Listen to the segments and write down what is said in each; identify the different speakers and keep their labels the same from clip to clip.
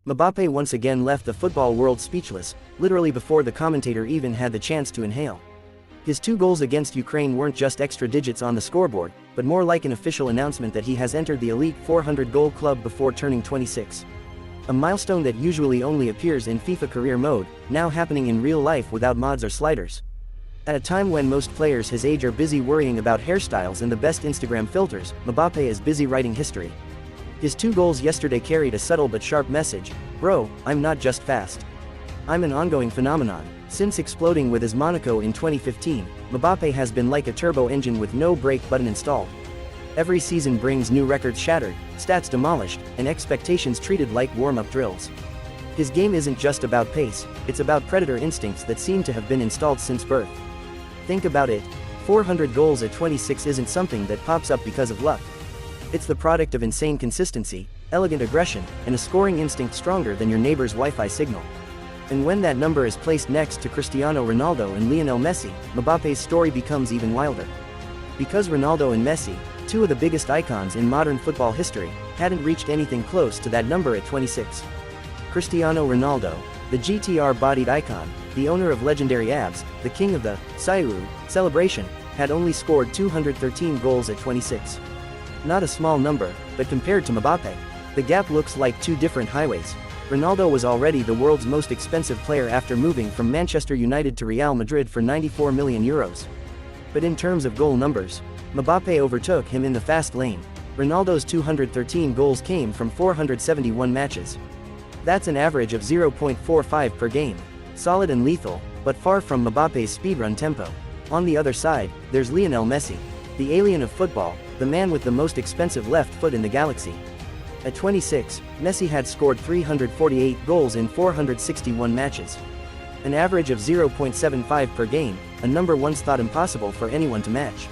Speaker 1: Mbappé once again left the football world speechless, literally before the commentator even had the chance to inhale. His 2 goals against Ukraine weren't just extra digits on the scoreboard, but more like an official announcement that he has entered the elite 400-goal club before turning 26. A milestone that usually only appears in FIFA career mode, now happening in real life without mods or sliders. At a time when most players his age are busy worrying about hairstyles and the best Instagram filters, Mbappé is busy writing history. His 2 goals yesterday carried a subtle but sharp message: "Bro, I'm not just fast. I'm an ongoing phenomenon." Since exploding with his Monaco in 2015, Mbappé has been like a turbo engine with no brake button installed. Every season brings new records shattered, stats demolished, and expectations treated like warm-up drills. His game isn't just about pace, it's about predator instincts that seem to have been installed since birth. Think about it, 400 goals at 26 isn't something that pops up because of luck. It's the product of insane consistency, elegant aggression, and a scoring instinct stronger than your neighbor's Wi-Fi signal. And when that number is placed next to Cristiano Ronaldo and Lionel Messi, Mbappé's story becomes even wilder. Because Ronaldo and Messi, 2 of the biggest icons in modern football history, hadn't reached anything close to that number at 26. Cristiano Ronaldo, the GTR-bodied icon, the owner of legendary abs, the king of the Sairu celebration, had only scored 213 goals at 26. Not a small number, but compared to Mbappé, the gap looks like 2 different highways. Ronaldo was already the world's most expensive player after moving from Manchester United to Real Madrid for €94 million. But in terms of goal numbers, Mbappé overtook him in the fast lane. Ronaldo's 213 goals came from 471 matches. That's an average of 0.45 per game. Solid and lethal, but far from Mbappé's speedrun tempo. On the other side, there's Lionel Messi, the alien of football, the man with the most expensive left foot in the galaxy. At 26, Messi had scored 348 goals in 461 matches. An average of 0.75 per game, a number once thought impossible for anyone to match.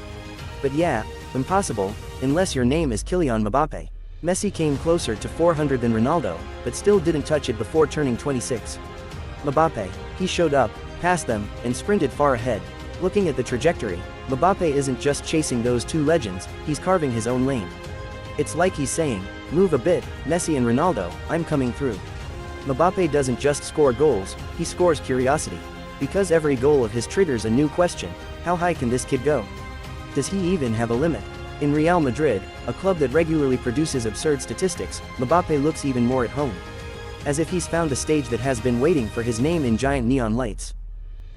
Speaker 1: But yeah, impossible, unless your name is Kylian Mbappé. Messi came closer to 400 than Ronaldo, but still didn't touch it before turning 26. Mbappé, he showed up, passed them, and sprinted far ahead. Looking at the trajectory, Mbappé isn't just chasing those 2 legends, he's carving his own lane. It's like he's saying, "Move a bit, Messi and Ronaldo, I'm coming through." Mbappé doesn't just score goals, he scores curiosity. Because every goal of his triggers a new question: how high can this kid go? Does he even have a limit? In Real Madrid, a club that regularly produces absurd statistics, Mbappé looks even more at home. As if he's found a stage that has been waiting for his name in giant neon lights.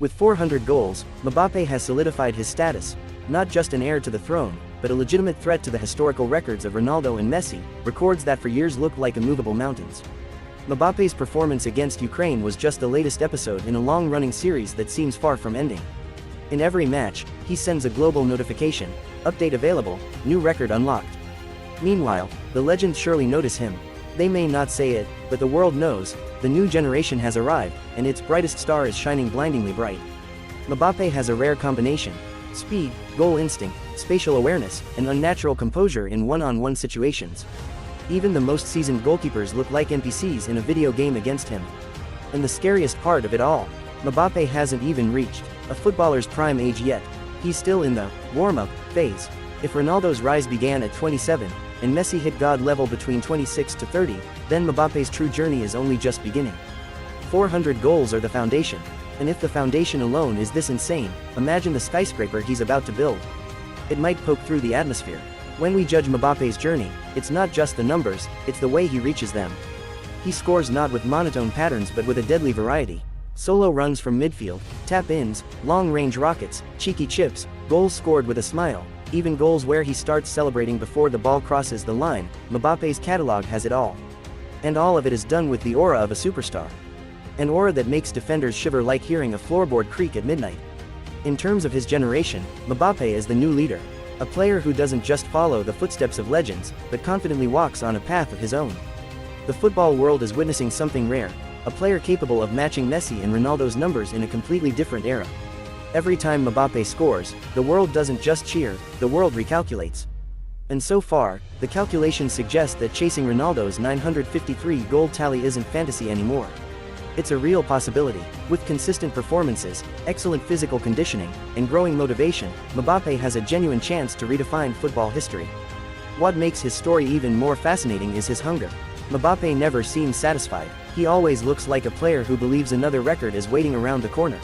Speaker 1: With 400 goals, Mbappé has solidified his status, not just an heir to the throne, but a legitimate threat to the historical records of Ronaldo and Messi, records that for years looked like immovable mountains. Mbappé's performance against Ukraine was just the latest episode in a long-running series that seems far from ending. In every match, he sends a global notification: "Update available, new record unlocked." Meanwhile, the legends surely notice him. They may not say it, but the world knows, the new generation has arrived, and its brightest star is shining blindingly bright. Mbappé has a rare combination: speed, goal instinct, spatial awareness, and unnatural composure in one-on-one situations. Even the most seasoned goalkeepers look like NPCs in a video game against him. And the scariest part of it all, Mbappé hasn't even reached a footballer's prime age yet. He's still in the warm-up phase. If Ronaldo's rise began at 27, and Messi hit God level between 26 to 30, then Mbappé's true journey is only just beginning. 400 goals are the foundation. And if the foundation alone is this insane, imagine the skyscraper he's about to build. It might poke through the atmosphere. When we judge Mbappé's journey, it's not just the numbers, it's the way he reaches them. He scores not with monotone patterns but with a deadly variety. Solo runs from midfield, tap-ins, long-range rockets, cheeky chips, goals scored with a smile, even goals where he starts celebrating before the ball crosses the line. Mbappé's catalog has it all. And all of it is done with the aura of a superstar. An aura that makes defenders shiver like hearing a floorboard creak at midnight. In terms of his generation, Mbappé is the new leader. A player who doesn't just follow the footsteps of legends, but confidently walks on a path of his own. The football world is witnessing something rare, a player capable of matching Messi and Ronaldo's numbers in a completely different era. Every time Mbappé scores, the world doesn't just cheer, the world recalculates. And so far, the calculations suggest that chasing Ronaldo's 953 goal tally isn't fantasy anymore. It's a real possibility. With consistent performances, excellent physical conditioning, and growing motivation, Mbappé has a genuine chance to redefine football history. What makes his story even more fascinating is his hunger. Mbappé never seems satisfied. He always looks like a player who believes another record is waiting around the corner.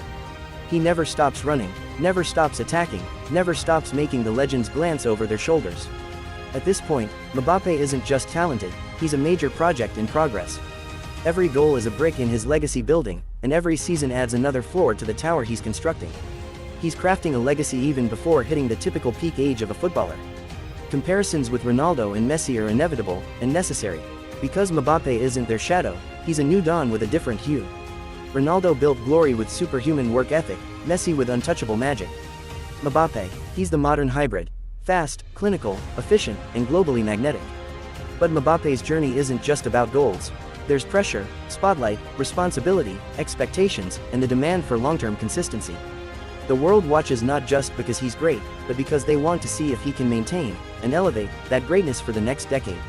Speaker 1: He never stops running, never stops attacking, never stops making the legends glance over their shoulders. At this point, Mbappé isn't just talented, he's a major project in progress. Every goal is a brick in his legacy building, and every season adds another floor to the tower he's constructing. He's crafting a legacy even before hitting the typical peak age of a footballer. Comparisons with Ronaldo and Messi are inevitable and necessary. Because Mbappé isn't their shadow, he's a new dawn with a different hue. Ronaldo built glory with superhuman work ethic, Messi with untouchable magic. Mbappé, he's the modern hybrid. Fast, clinical, efficient, and globally magnetic. But Mbappé's journey isn't just about goals. There's pressure, spotlight, responsibility, expectations, and the demand for long-term consistency. The world watches not just because he's great, but because they want to see if he can maintain and elevate that greatness for the next decade.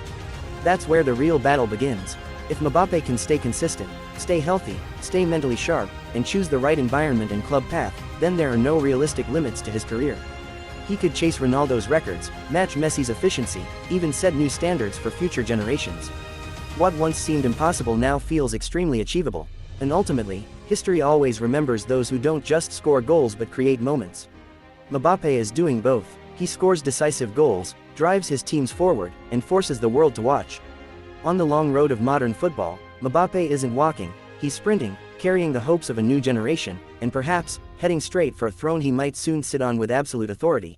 Speaker 1: That's where the real battle begins. If Mbappé can stay consistent, stay healthy, stay mentally sharp, and choose the right environment and club path, then there are no realistic limits to his career. He could chase Ronaldo's records, match Messi's efficiency, even set new standards for future generations. What once seemed impossible now feels extremely achievable. And ultimately, history always remembers those who don't just score goals but create moments. Mbappé is doing both. He scores decisive goals, drives his teams forward, and forces the world to watch. On the long road of modern football, Mbappé isn't walking, he's sprinting, carrying the hopes of a new generation, and perhaps, heading straight for a throne he might soon sit on with absolute authority.